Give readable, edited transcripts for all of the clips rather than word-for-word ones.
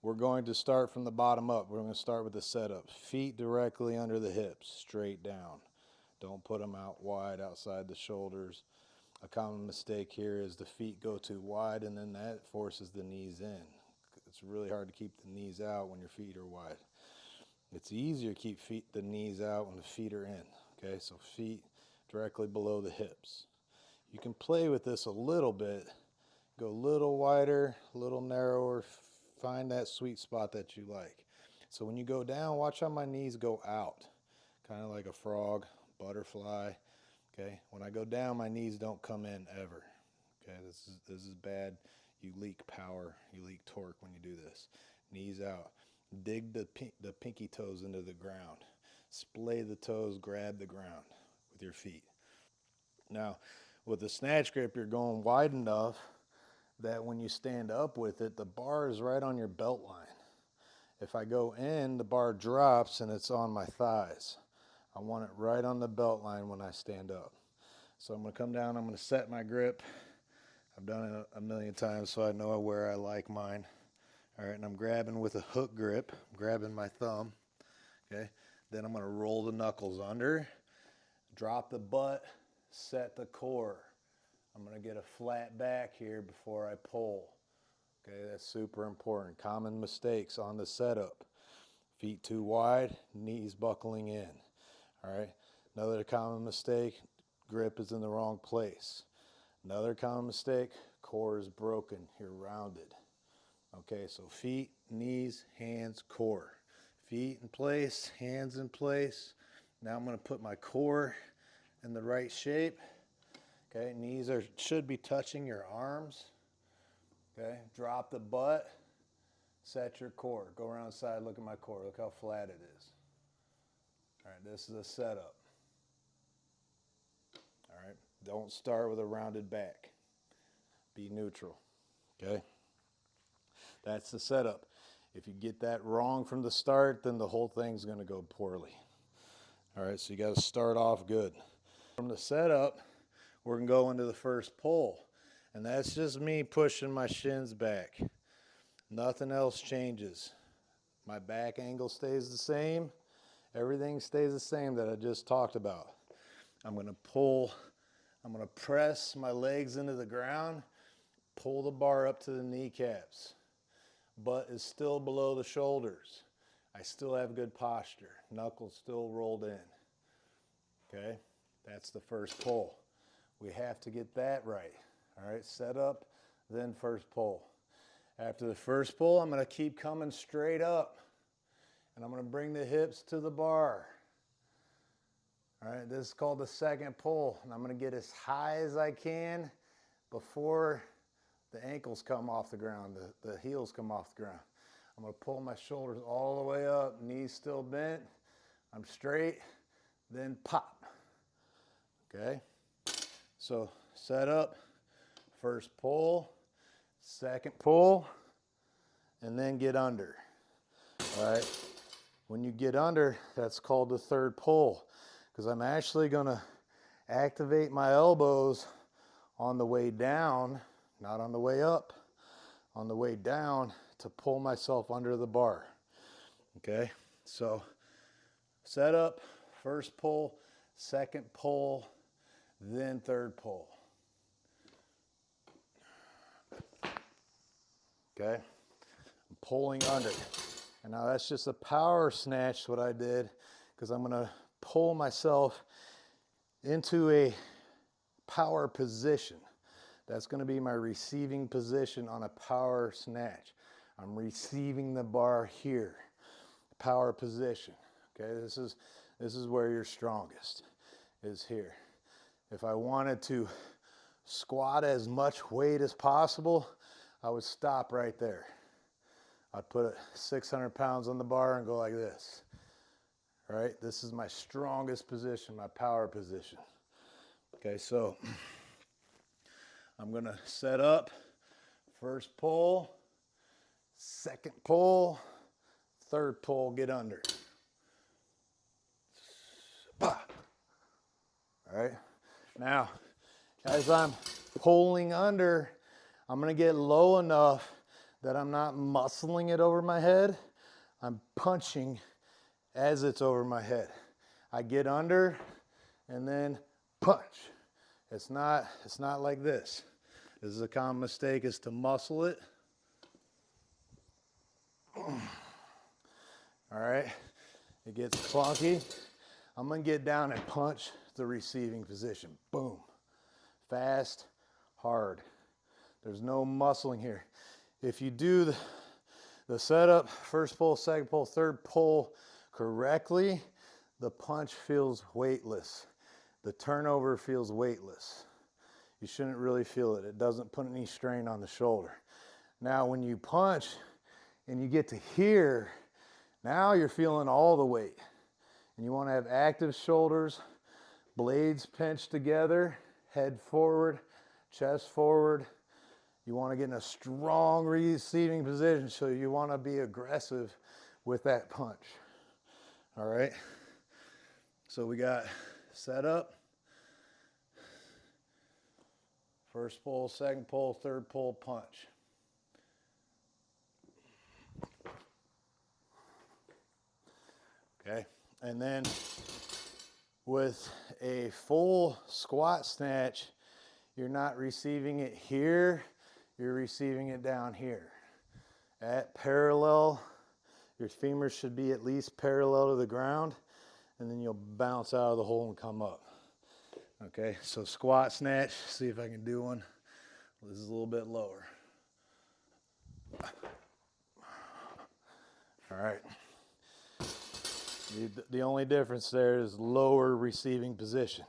we're going to start from the bottom up. We're going to start with the setup. Feet directly under the hips, straight down. Don't put them out wide outside the shoulders. A common mistake here is the feet go too wide, and then that forces the knees in. It's really hard to keep the knees out when your feet are wide. It's easier to keep the knees out when the feet are in. Okay, so feet directly below the hips. You can play with this a little bit. Go a little wider, a little narrower. Find that sweet spot that you like. So when you go down, watch how my knees go out. Kind of like a frog, butterfly. Okay, when I go down, my knees don't come in ever. Okay, this is bad. You leak power, you leak torque when you do this. Knees out. Dig the pinky toes into the ground. Splay the toes, grab the ground with your feet. Now, with the snatch grip, you're going wide enough that when you stand up with it, the bar is right on your belt line. If I go in, the bar drops and it's on my thighs. I want it right on the belt line when I stand up. So I'm going to come down, I'm going to set my grip. I've done it a million times, so I know where I like mine. All right, and I'm grabbing with a hook grip, I'm grabbing my thumb, okay? Then I'm going to roll the knuckles under, drop the butt, set the core. I'm going to get a flat back here before I pull. Okay, that's super important. Common mistakes on the setup. Feet too wide, knees buckling in. All right, another common mistake, grip is in the wrong place. Another common mistake, core is broken, you're rounded. Okay, so feet, knees, hands, core. Feet in place, hands in place. Now I'm going to put my core in the right shape. Okay, knees should be touching your arms. Okay, drop the butt, set your core. Go around the side, look at my core. Look how flat it is. All right, this is a setup. All right, don't start with a rounded back. Be neutral. Okay, that's the setup. If you get that wrong from the start, then the whole thing's going to go poorly. All right, so you got to start off good. From the setup, we're going to go into the first pull. And that's just me pushing my shins back. Nothing else changes. My back angle stays the same. Everything stays the same that I just talked about. I'm going to pull, I'm going to press my legs into the ground, pull the bar up to the kneecaps. Butt is still below the shoulders. I still have good posture. Knuckles still rolled in. Okay, that's the first pull. We have to get that right. All right, set up, then first pull. After the first pull, I'm going to keep coming straight up. And I'm going to bring the hips to the bar. All right, this is called the second pull. And I'm going to get as high as I can before the ankles come off the ground, the heels come off the ground. I'm going to pull my shoulders all the way up, knees still bent. I'm straight, then pop. Okay, so set up, first pull, second pull, and then get under. All right, when you get under, that's called the third pull, because I'm actually going to activate my elbows on the way down, not on the way up, on the way down to pull myself under the bar. Okay, so set up, first pull, second pull, then third pull. Okay, I'm pulling under. And now that's just a power snatch, what I did, because I'm going to pull myself into a power position. That's going to be my receiving position on a power snatch. I'm receiving the bar here, power position. Okay, this is where you're strongest, is here. If I wanted to squat as much weight as possible, I would stop right there. I'd put 600 pounds on the bar and go like this. All right, this is my strongest position, my power position. Okay, so I'm going to set up, first pull, second pull, third pull, get under. All right, now as I'm pulling under, I'm going to get low enough that I'm not muscling it over my head. I'm punching as it's over my head. I get under and then punch. It's not like this. This is a common mistake, is to muscle it. All right, it gets clunky. I'm gonna get down and punch the receiving position. Boom. Fast, hard. There's no muscling here. If you do the setup, first pull, second pull, third pull correctly, the punch feels weightless. The turnover feels weightless. You shouldn't really feel it. It doesn't put any strain on the shoulder. Now, when you punch and you get to here, now you're feeling all the weight. And you want to have active shoulders, blades pinched together, head forward, chest forward. You want to get in a strong receiving position, so you want to be aggressive with that punch. All right? So we got set up. First pull, second pull, third pull, punch. Okay, and then with a full squat snatch, you're not receiving it here, you're receiving it down here. At parallel, your femur should be at least parallel to the ground, and then you'll bounce out of the hole and come up. Okay, so squat snatch, see if I can do one. This is a little bit lower. All right. The only difference there is lower receiving position.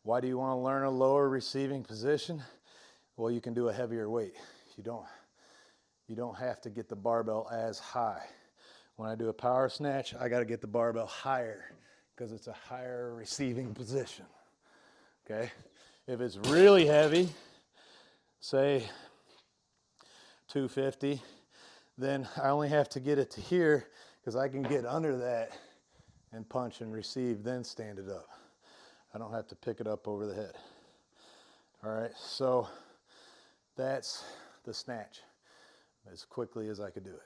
Why do you want to learn a lower receiving position? Well, you can do a heavier weight. You don't have to get the barbell as high. When I do a power snatch, I got to get the barbell higher because it's a higher receiving position. Okay? If it's really heavy, say 250, then I only have to get it to here because I can get under that and punch and receive, then stand it up. I don't have to pick it up over the head. All right, so that's the snatch as quickly as I could do it.